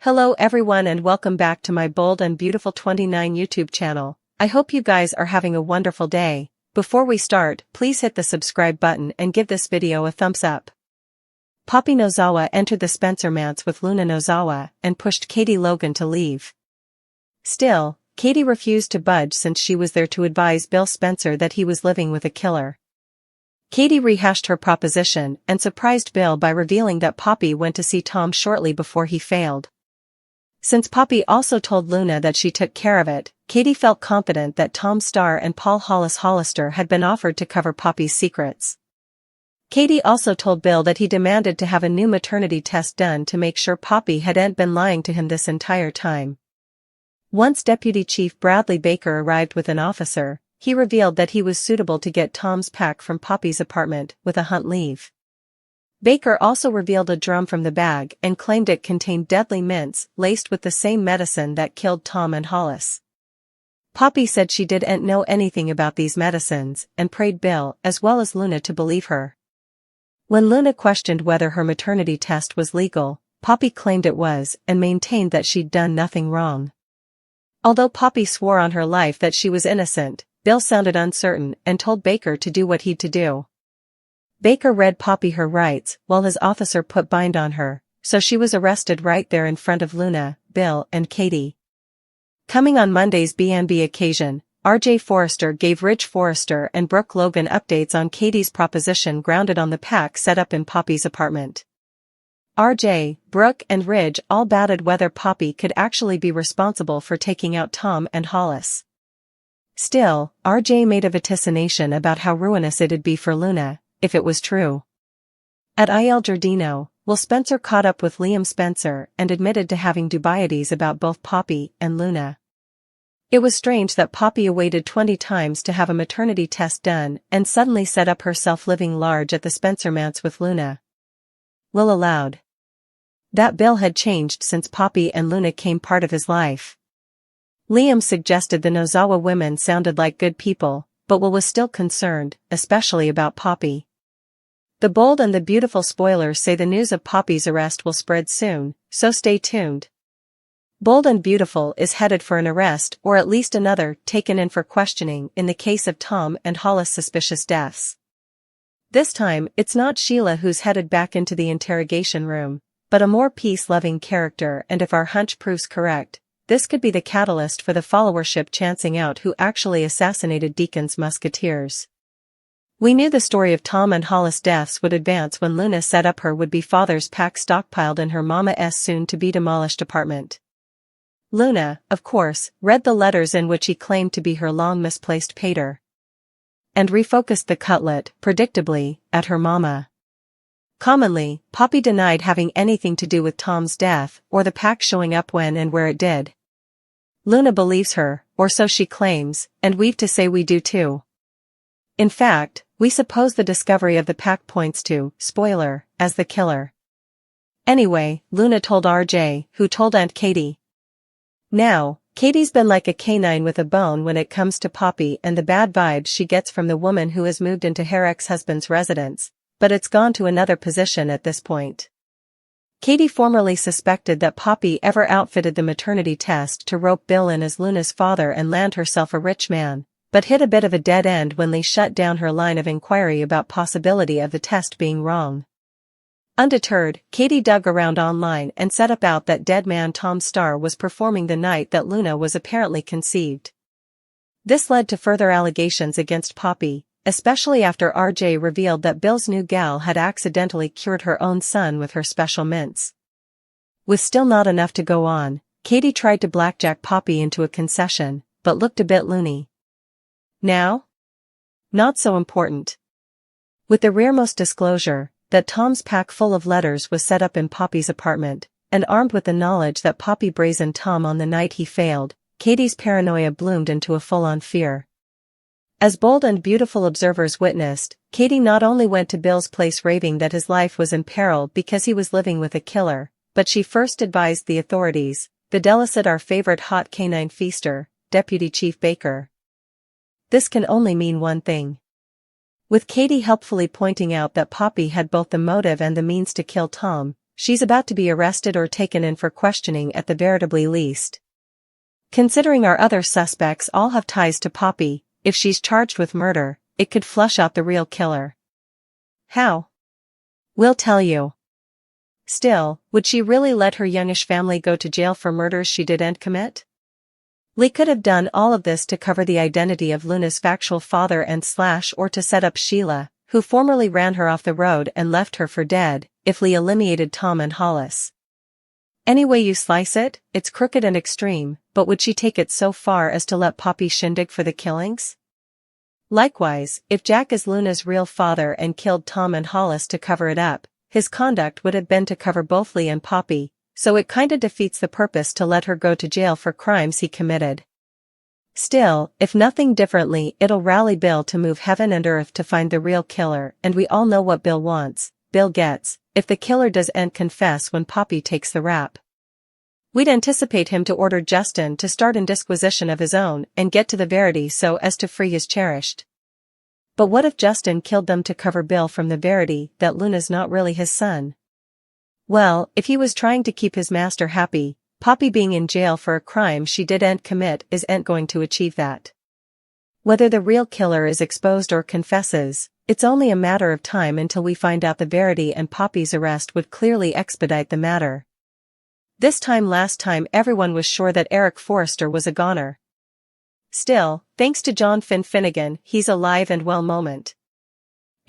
Hello everyone and welcome back to my Bold and Beautiful 29 YouTube channel. I hope you guys are having a wonderful day. Before we start, please hit the subscribe button and give this video a thumbs up. Poppy Nozawa entered the Spencer manse with Luna Nozawa and pushed Katie Logan to leave. Still, Katie refused to budge since she was there to advise Bill Spencer that he was living with a killer. Katie rehashed her proposition and surprised Bill by revealing that Poppy went to see Tom shortly before he failed. Since Poppy also told Luna that she took care of it, Katie felt confident that Tom Starr and Paul Hollis-Hollister had been offered to cover Poppy's secrets. Katie also told Bill that he demanded to have a new maternity test done to make sure Poppy hadn't been lying to him this entire time. Once Deputy Chief Bradley Baker arrived with an officer, he revealed that he was suitable to get Tom's pack from Poppy's apartment with a hunt leave. Baker also revealed a drum from the bag and claimed it contained deadly mints laced with the same medicine that killed Tom and Hollis. Poppy said she didn't know anything about these medicines and prayed Bill as well as Luna to believe her. When Luna questioned whether her maternity test was legal, Poppy claimed it was and maintained that she'd done nothing wrong. Although Poppy swore on her life that she was innocent, Bill sounded uncertain and told Baker to do what he'd to do. Baker read Poppy her rights while his officer put bind on her, so she was arrested right there in front of Luna, Bill and Katie. Coming on Monday's B&B occasion, R.J. Forrester gave Ridge Forrester and Brooke Logan updates on Katie's proposition grounded on the pack set up in Poppy's apartment. R.J., Brooke and Ridge all doubted whether Poppy could actually be responsible for taking out Tom and Hollis. Still, R.J. made a vaticination about how ruinous it'd be for Luna, if it was true. At Il Giardino, Will Spencer caught up with Liam Spencer and admitted to having dubieties about both Poppy and Luna. It was strange that Poppy waited 20 times to have a maternity test done and suddenly set up herself living large at the Spencer manse with Luna. Will allowed that Bill had changed since Poppy and Luna came part of his life. Liam suggested the Nozawa women sounded like good people, but Will was still concerned, especially about Poppy. The Bold and the Beautiful spoilers say the news of Poppy's arrest will spread soon, so stay tuned. Bold and Beautiful is headed for an arrest or at least another taken in for questioning in the case of Tom and Hollis' suspicious deaths. This time, it's not Sheila who's headed back into the interrogation room, but a more peace-loving character, and if our hunch proves correct, this could be the catalyst for the followership chancing out who actually assassinated Deacon's musketeers. We knew the story of Tom and Hollis' deaths would advance when Luna set up her would-be father's pack stockpiled in her mama's soon-to-be-demolished apartment. Luna, of course, read the letters in which he claimed to be her long-misplaced pater, and refocused the cutlet, predictably, at her mama. Commonly, Poppy denied having anything to do with Tom's death or the pack showing up when and where it did. Luna believes her, or so she claims, and we've to say we do too. In fact, we suppose the discovery of the pack points to, spoiler, as the killer. Anyway, Luna told RJ, who told Aunt Katie. Now, Katie's been like a canine with a bone when it comes to Poppy and the bad vibes she gets from the woman who has moved into her ex-husband's residence, but it's gone to another position at this point. Katie formerly suspected that Poppy ever outfitted the maternity test to rope Bill in as Luna's father and land herself a rich man, but hit a bit of a dead end when Lee shut down her line of inquiry about possibility of the test being wrong. Undeterred, Katie dug around online and set up that dead man Tom Starr was performing the night that Luna was apparently conceived. This led to further allegations against Poppy, especially after RJ revealed that Bill's new gal had accidentally cured her own son with her special mints. With still not enough to go on, Katie tried to blackjack Poppy into a concession, but looked a bit loony. Now? Not so important. With the rearmost disclosure that Tom's pack full of letters was set up in Poppy's apartment, and armed with the knowledge that Poppy brazened Tom on the night he failed, Katie's paranoia bloomed into a full-on fear. As Bold and Beautiful observers witnessed, Katie not only went to Bill's place raving that his life was in peril because he was living with a killer, but she first advised the authorities, videlicet our favorite hot canine feaster, Deputy Chief Baker. This can only mean one thing. With Katie helpfully pointing out that Poppy had both the motive and the means to kill Tom, she's about to be arrested or taken in for questioning at the veritably least. Considering our other suspects all have ties to Poppy, if she's charged with murder, it could flush out the real killer. How? We'll tell you. Still, would she really let her youngish family go to jail for murders she didn't commit? Lee could have done all of this to cover the identity of Luna's factual father or to set up Sheila, who formerly ran her off the road and left her for dead, if Lee eliminated Tom and Hollis. Any way you slice it, it's crooked and extreme, but would she take it so far as to let Poppy shindig for the killings? Likewise, if Jack is Luna's real father and killed Tom and Hollis to cover it up, his conduct would have been to cover both Lee and Poppy, so it kinda defeats the purpose to let her go to jail for crimes he committed. Still, if nothing differently, it'll rally Bill to move heaven and earth to find the real killer, and we all know what Bill wants, Bill gets, if the killer doesn't confess when Poppy takes the rap. We'd anticipate him to order Justin to start indisquisition of his own and get to the verity so as to free his cherished. But what if Justin killed them to cover Bill from the verity that Luna's not really his son? Well, if he was trying to keep his master happy, Poppy being in jail for a crime she didn't commit isn't going to achieve that. Whether the real killer is exposed or confesses, it's only a matter of time until we find out the verity, and Poppy's arrest would clearly expedite the matter. This time last time everyone was sure that Eric Forrester was a goner. Still, thanks to John Finnegan, he's alive and well moment.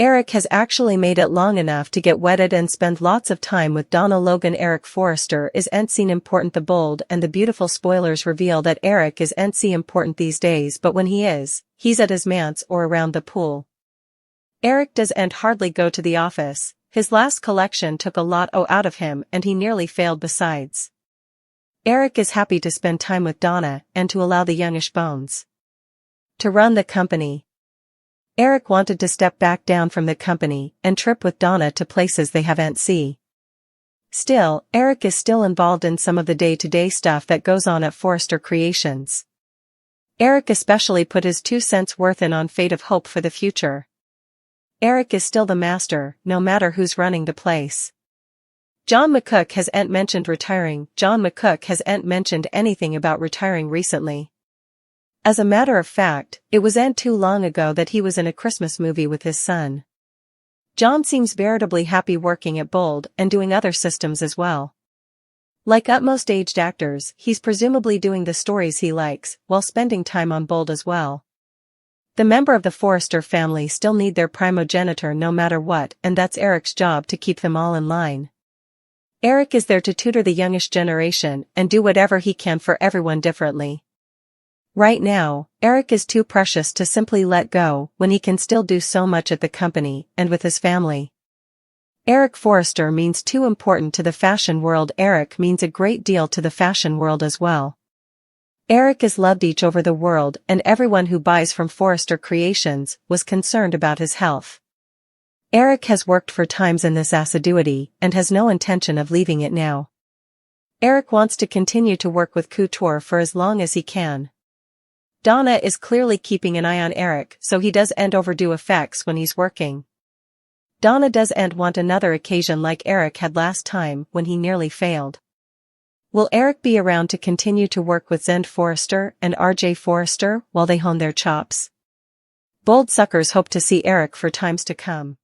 Eric has actually made it long enough to get wedded and spend lots of time with Donna Logan. Eric Forrester isn't seen important. The Bold and the Beautiful spoilers reveal that Eric isn't seen important these days, but when he is, he's at his manse or around the pool. Eric doesn't hardly go to the office. His last collection took a lot out of him and he nearly failed besides. Eric is happy to spend time with Donna and to allow the youngish bones to run the company. Eric wanted to step back down from the company and trip with Donna to places they haven't seen. Still, Eric is still involved in some of the day-to-day stuff that goes on at Forrester Creations. Eric especially put his 2 cents worth in on Fate of Hope for the future. Eric is still the master, no matter who's running the place. John McCook hasn't mentioned retiring. John McCook hasn't mentioned anything about retiring recently. As a matter of fact, it wasn't too long ago that he was in a Christmas movie with his son. John seems veritably happy working at Bold and doing other systems as well. Like utmost aged actors, he's presumably doing the stories he likes, while spending time on Bold as well. The member of the Forrester family still need their primogenitor no matter what, and that's Eric's job to keep them all in line. Eric is there to tutor the youngish generation and do whatever he can for everyone differently. Right now, Eric is too precious to simply let go when he can still do so much at the company and with his family. Eric Forrester means too important to the fashion world. Eric means a great deal to the fashion world as well. Eric is loved each over the world, and everyone who buys from Forrester Creations was concerned about his health. Eric has worked for times in this assiduity and has no intention of leaving it now. Eric wants to continue to work with Couture for as long as he can. Donna is clearly keeping an eye on Eric so he doesn't overdo effects when he's working. Donna doesn't want another occasion like Eric had last time when he nearly failed. Will Eric be around to continue to work with Zend Forrester and RJ Forrester while they hone their chops? Bold suckers hope to see Eric for times to come.